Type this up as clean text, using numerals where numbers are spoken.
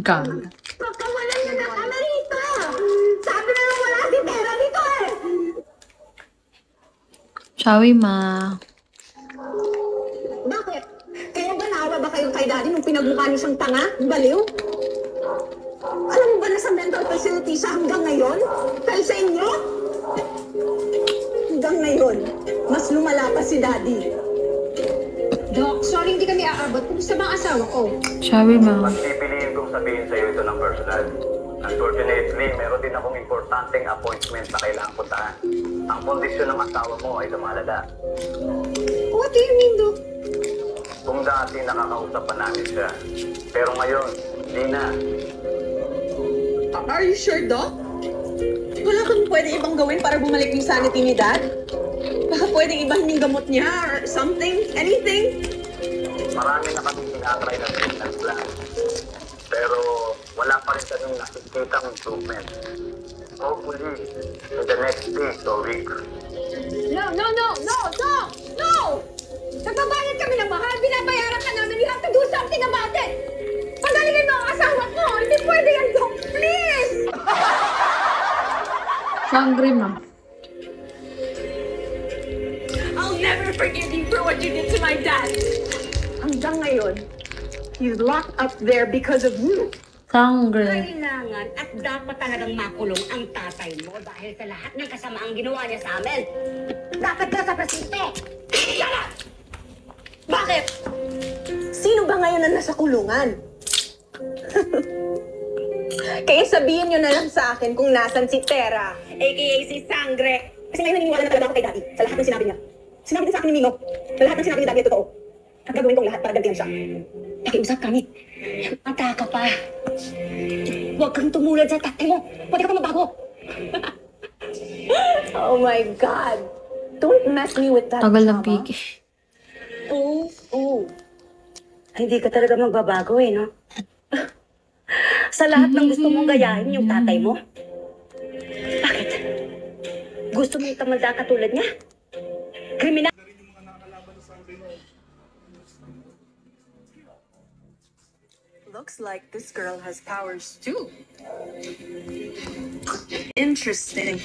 Ganda. Pagkawalan niya na kami rito! Sabi na lang wala si Tera dito eh! Shawi, ma. Bakit? Kaya ba naawa ba kayo kay Daddy nung pinagmukha niyo siyang tanga? Baliw? Alam mo ba na sa mental facility siya hanggang ngayon? Dahil sa inyo? Hanggang ngayon, mas lumala pa si Daddy. Doc, sorry hindi kami aabot. Kumusta ba ang asawa ko? Shawi, ma. Mas pipiliin kong sabihin sa'yo ito ng personal. Unfortunately, meron din akong importanteng appointment na kailangan puntahan. Ang kondisyon ng asawa mo ay lumalala. What do you mean, Doc? Kung dati nakakausap pa namin siya, pero ngayon, hindi na. Are you sure, Doc? Wala kang pwede ibang gawin para bumalik yung sanity ni Dad? Baka pwedeng ibahin yung gamot niya or something? Anything? Marami na kaming tinatry na treatment plan. Pero wala pa rin kaming nakikitang improvement. Hopefully, in the next days or week. No! Nagbabayad kami ng mahal, binabayaran ka namin, you have to do something about it! Pagalingin mo ang asawa ko! Hindi pwede yan, Doc! Please! Hungry, ma. I'll never forgive you for what you did to my dad! Hanggang ngayon, he's locked up there because of you. Hungry. Kailangan at dapat talagang makulong ang tatay mo dahil sa lahat ng kasamaang ginawa niya sa amin. Dapat ka sa presinto! Bakit? Sino ba ngayon na nasa kulungan? Kaya sabihin nyo na lang sa akin kung nasan si Tera, a.k.a. si Sangre. Kasi ngayon naniniwala na talaga ako kay Daddy sa lahat ng sinabi niya. Sinabi din sa akin ni Mino na lahat ng sinabi ni Daddy ay totoo. At gagawin kong lahat para gantihan siya. Pakiusap kami. Mata ka pa. Huwag kang tumulad sa tatay mo. Pwede ka pa mabago. Oh my God. Don't mess me with that, Tagal ng Mama. piki. Oo. Hindi ka talaga magbabago eh, no? Sa lahat ng gusto mong gayahin yung tatay mo. Bakit? Gusto mong tamanda katulad niya? Kriminal? Looks like this girl has powers too. Interesting.